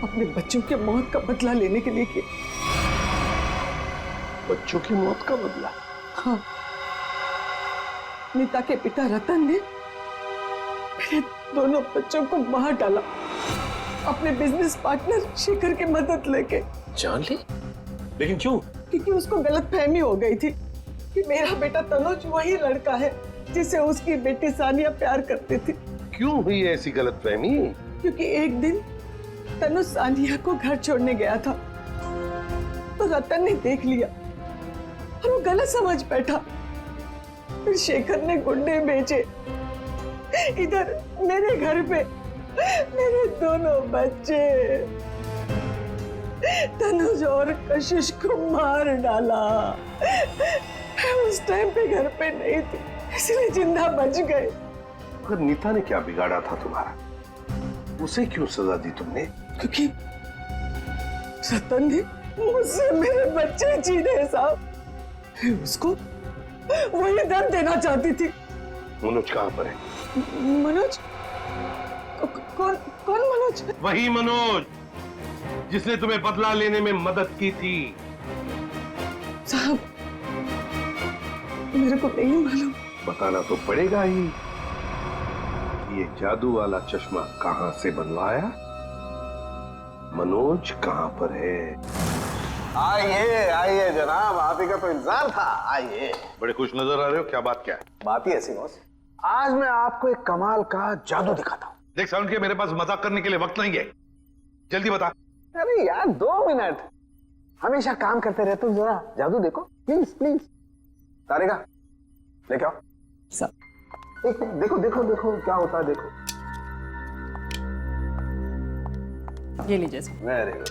अपने बच्चों के मौत का बदला लेने के लिए किया। बच्चों की मौत का बदला? हाँ, नीता के पिता रतन ने मेरे दोनों बच्चों को मार डाला, अपने बिजनेस पार्टनर शेखर की मदद लेके। जान ली? लेकिन क्यों? क्योंकि उसको गलतफहमी हो गई थी कि मेरा बेटा तनुज वही लड़का है जिसे उसकी बेटी सानिया प्यार करती थी। क्यों हुई ऐसी गलतफहमी? क्योंकि एक दिन तनुज सानिया को घर छोड़ने गया था, तो रतन ने देख लिया और वो गलत समझ बैठा। फिर शेखर ने गुंडे भेजे इधर मेरे घर पे, मेरे दोनों बच्चे तनुज और कशिश को मार डाला। मैं उस टाइम पे घर पे नहीं थी, इसलिए जिंदा बच गए। पर नीता ने क्या बिगाड़ा था तुम्हारा? उसे क्यों सजा दी तुमने? क्योंकि रतन ने मुझसे मेरे बच्चे छीने साहब। उसको वही दर्द देना चाहती थी। मनोज कहाँ पर है? मनोज? कौन मनोज? वही मनोज जिसने तुम्हें बदला लेने में मदद की थी। साहब, मेरे को नहीं मालूम। बताना तो पड़ेगा ही। ये जादू वाला चश्मा कहां से बनवाया? मनोज कहां पर है? आइए आइए जनाब, आप ही का तो इंतजार था। आइए। बड़े खुश नजर आ रहे हो, क्या बात क्या है? बात ही ऐसी बॉस, आज मैं आपको एक कमाल का जादू दिखाता हूँ। देख साउंड के, मेरे पास मजाक करने के लिए वक्त नहीं है, जल्दी बता। अरे यार 2 मिनट, हमेशा काम करते रहते हो, जरा जादू देखो प्लीज प्लीज। तारिका लेके आओ। देखो देखो देखो देखो क्या होता है, देखो। ये लीजिए। Very good.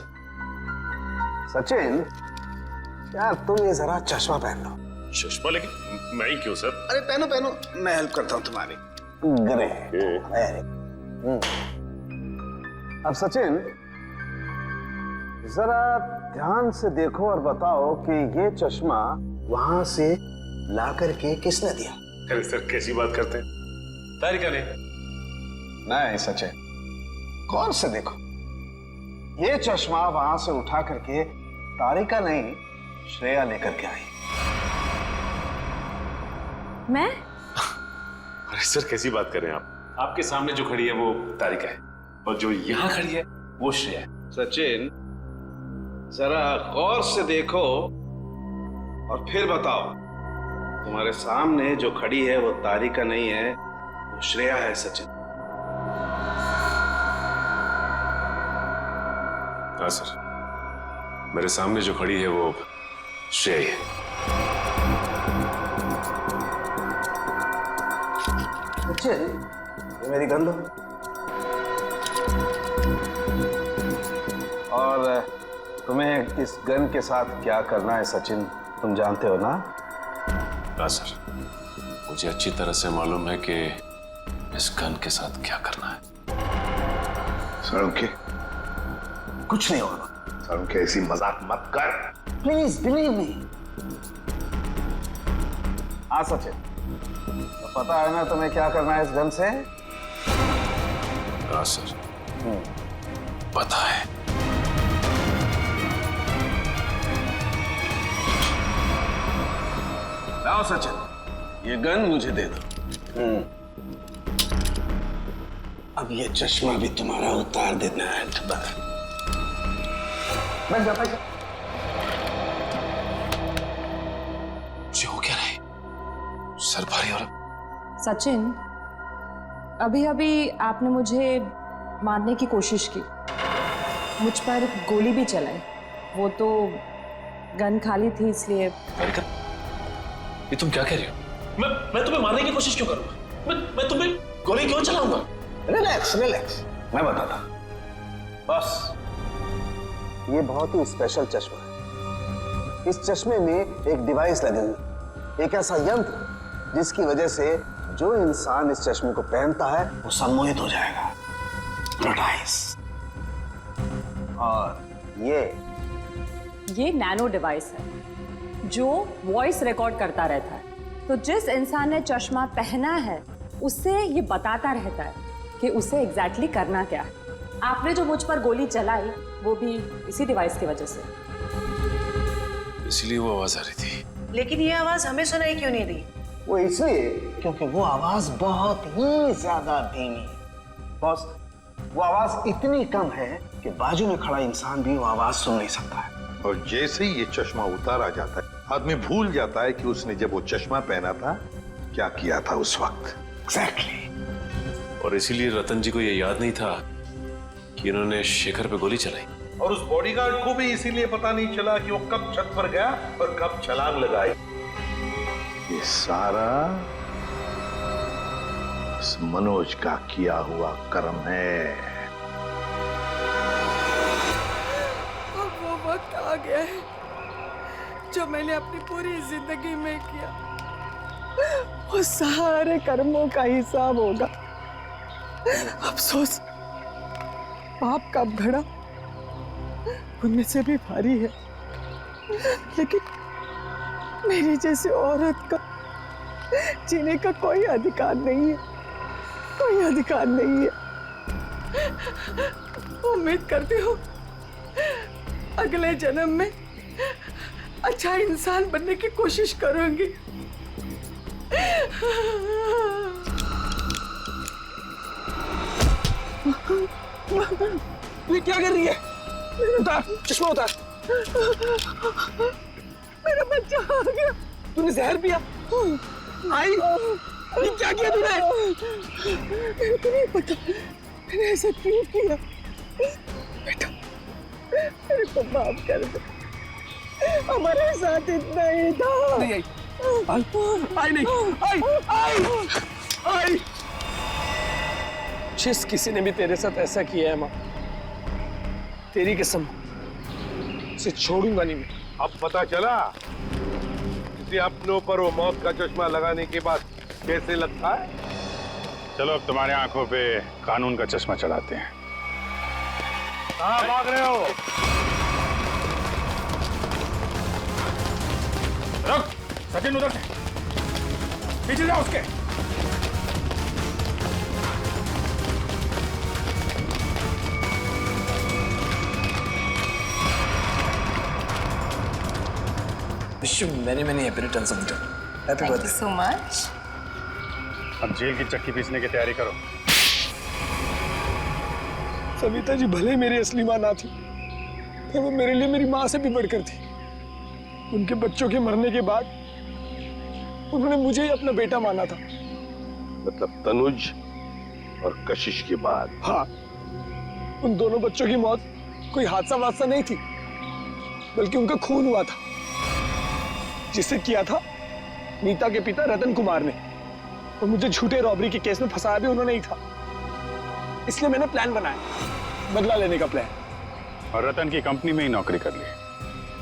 सचिन यार, तुम ये जरा चश्मा पहन लो। चश्मा? लेकिन मैं ही क्यों सर? अरे पहनो पहनो, मैं हेल्प करता हूँ तुम्हारी। अब सचिन जरा ध्यान से देखो और बताओ कि ये चश्मा वहां से ला करके किसने दिया? अरे सर कैसी बात करते हैं, तारिका ने। नहीं सचिन, कौन से देखो, ये चश्मा वहां से उठा करके तारिका नहीं श्रेया लेकर के आई। मैं? अरे सर कैसी बात कर रहे हैं आप? आपके सामने जो खड़ी है वो तारिका है और जो यहाँ खड़ी है वो श्रेया है। सचिन जरा गौर से देखो और फिर बताओ, तुम्हारे सामने जो खड़ी है वो तारिका नहीं है, वो श्रेया है। सचिन। हाँ सर, मेरे सामने जो खड़ी है वो श्रेया है। सचिन, ये मेरी गन दो। और तुम्हें इस गन के साथ क्या करना है सचिन, तुम जानते हो ना? हाँ सर, मुझे अच्छी तरह से मालूम है कि इस गन के साथ क्या करना है। साळुंखे, कुछ नहीं होगा। साळुंखे ऐसी मजाक मत कर। Please believe me. हाँ सचिन, तो पता है ना तुम्हें क्या करना है इस गन से? हाँ सर, पता है। लाओ सचिन, ये गन मुझे दे दो। अब ये चश्मा भी तुम्हारा उतार देना है। बस जा, जो क्या रहे, सर भारी और सचिन, अभी अभी आपने मुझे मारने की कोशिश की, मुझ पर गोली भी चलाई। वो तो गन खाली थी इसलिए। ये तुम क्या कह रही हो? मैं तुम्हें मारने की कोशिश क्यों करूंगा? मैं तुम्हें गोली क्यों चलाऊंगा? रिलैक्स रिलैक्स, मैं बताता। बस, ये बहुत ही स्पेशल चश्मा है। इस चश्मे में एक डिवाइस लगी हुई, एक ऐसा यंत्र जिसकी वजह से जो इंसान इस चश्मे को पहनता है वो सम्मोहित हो जाएगा, हिप्नोटाइज। और ये नैनो डिवाइस है जो वॉइस रिकॉर्ड करता रहता है। तो जिस इंसान ने चश्मा पहना है उससे ये बताता रहता है कि उसे एग्जैक्टली करना क्या है। आपने जो मुझ पर गोली चलाई वो भी इसी डिवाइस की वजह से। इसलिए वो आवाज आ रही थी। लेकिन ये आवाज हमें सुनाई क्यों नहीं रही? वो इसलिए क्योंकि वो आवाज बहुत ही ज्यादा धीमी है। बॉस, वो आवाज इतनी कम है कि बाजू में खड़ा इंसान भी वो आवाज सुन नहीं सकता है। और जैसे ही ये चश्मा उतारा जाता है, आदमी भूल जाता है कि उसने जब वो चश्मा पहना था क्या किया था उस वक्त। एग्जैक्टली। और इसीलिए रतन जी को ये याद नहीं था कि इन्होंने शेखर पे गोली चलाई। और उस बॉडीगार्ड को भी इसीलिए पता नहीं चला कि वो कब छत पर गया और कब छलांग लगाई। ये सारा इस मनोज का किया हुआ कर्म है। अब वो वक्त आ गया है जो मैंने अपनी पूरी जिंदगी में किया, वो सारे कर्मों का हिसाब होगा। अफसोस, पाप का घड़ा पुण्य से भी भारी है, लेकिन मेरी जैसी औरत का जीने का कोई अधिकार नहीं है, कोई अधिकार नहीं है। उम्मीद करती हूँ अगले जन्म में अच्छा इंसान बनने की कोशिश करूंगी। ये क्या कर रही है? उतार चश्मा, उतार। मेरा बच्चा आ गया। तूने जहर पिया? आई, ये क्या किया तूने? मेरे को नहीं पता मैंने ऐसा क्यों किया। बेटा, मेरे को माफ कर दे, हमारे साथ इतना ही था। नहीं आई, आई नहीं, आई। जिस किसी ने भी तेरे साथ ऐसा किया है माँ, तेरी कसम उसे छोड़ूंगा नहीं मैं। अब पता चला किसी अपनों पर वो मौत का चश्मा लगाने के बाद कैसे लगता है। चलो अब तुम्हारी आंखों पे कानून का चश्मा चलाते हैं। कहाँ भाग रहे हो? रुक, सचिन उधर से पीछे जाओ उसके। many happy returns of the day. Happy birthday. so much. अब जेल की चक्की पीसने की तैयारी करो। सविता जी भले मेरी असली माँ ना थी, पर वो मेरे लिए मेरी माँ से भी बढ़कर थी। उनके बच्चों के मरने के बाद उन्होंने मुझे ही अपना बेटा माना था। मतलब तनुज और कशिश के बाद? हाँ, उन दोनों बच्चों की मौत कोई हादसा वादसा नहीं थी, बल्कि उनका खून हुआ था, जिसे किया था नीता के पिता रतन कुमार ने। और मुझे झूठे रॉबरी के केस में फंसाया भी उन्होंने ही था। इसलिए मैंने प्लान बनाया, बदला लेने का प्लान। और रतन की कंपनी में ही नौकरी कर ली,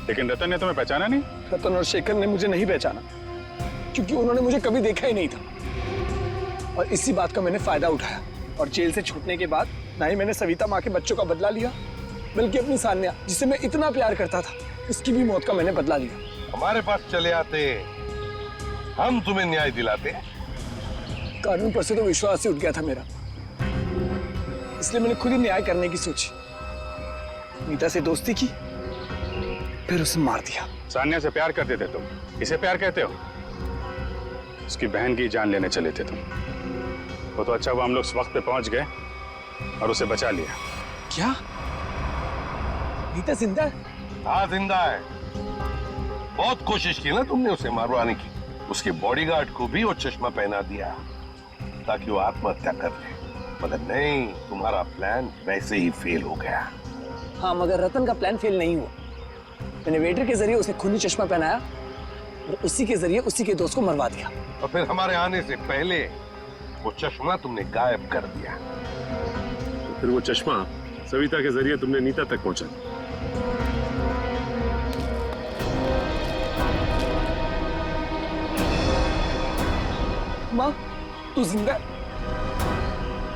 लेकिन रतन ने तुम्हें पहचाना नहीं? रतन और शेखर ने मुझे नहीं पहचाना। क्योंकि उन्होंने मुझे कभी देखा ही नहीं था और इसी बात का मैंने फायदा उठाया। और जेल से छूटने के बाद ना ही मैंने सविता माँ के बच्चों का बदला लिया, बल्कि अपनी सान्या जिसे मैं इतना प्यार करता था उसकी भी मौत का मैंने बदला लिया। हमारे पास चले आते, हम तुम्हें न्याय दिलाते। कानून पर से तो विश्वास ही उठ गया था मेरा, इसलिए मैंने खुद ही न्याय करने की सोची। नीता से दोस्ती की, फिर उसे मार दिया। सान्या से प्यार करते थे तुम, इसे प्यार कहते हो? उसकी बहन की जान लेने चले थे तुम। वो तो अच्छा हुआ हम लोग इस वक्त पे पहुंच गए और उसे बचा लिया। क्या नीता जिंदा है? हाँ जिंदा है। बहुत कोशिश की ना तुमने उसे मारवाने की। उसके बॉडीगार्ड को भी वो चश्मा पहना दिया ताकि वो आत्महत्या कर ले, मगर नहीं, तुम्हारा प्लान वैसे ही फेल हो गया। हाँ, मगर रतन का प्लान फेल नहीं हुआ। मैंने वेटर के जरिए उसे खूनी चश्मा पहनाया और उसी के जरिए उसी के दोस्त को मरवा दिया। और फिर हमारे आने से पहले वो चश्मा तुमने गायब कर दिया। तो फिर वो चश्मा सविता के जरिए तुमने नीता तक पहुंचा। माँ, तू जिंदा?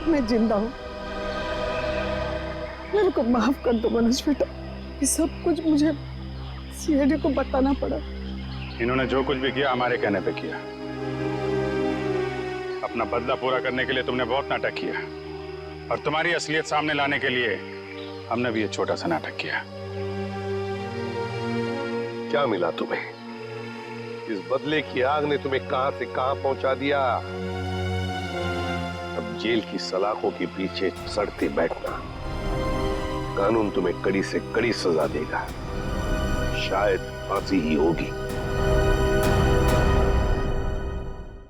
मैं जिंदा हूँ। मेरे को माफ कर दो मनोज बेटा, ये सब कुछ मुझे सीआईडी को बताना पड़ा। इन्होंने जो कुछ भी किया हमारे कहने पे किया। अपना बदला पूरा करने के लिए तुमने बहुत नाटक किया और तुम्हारी असलियत सामने लाने के लिए हमने भी ये छोटा सा नाटक किया। क्या मिला तुम्हें? इस बदले की आग ने तुम्हें कहां से कहां पहुंचा दिया। अब जेल की सलाखों के पीछे सड़ते बैठना। कानून तुम्हें कड़ी से कड़ी सजा देगा, शायद फांसी ही होगी।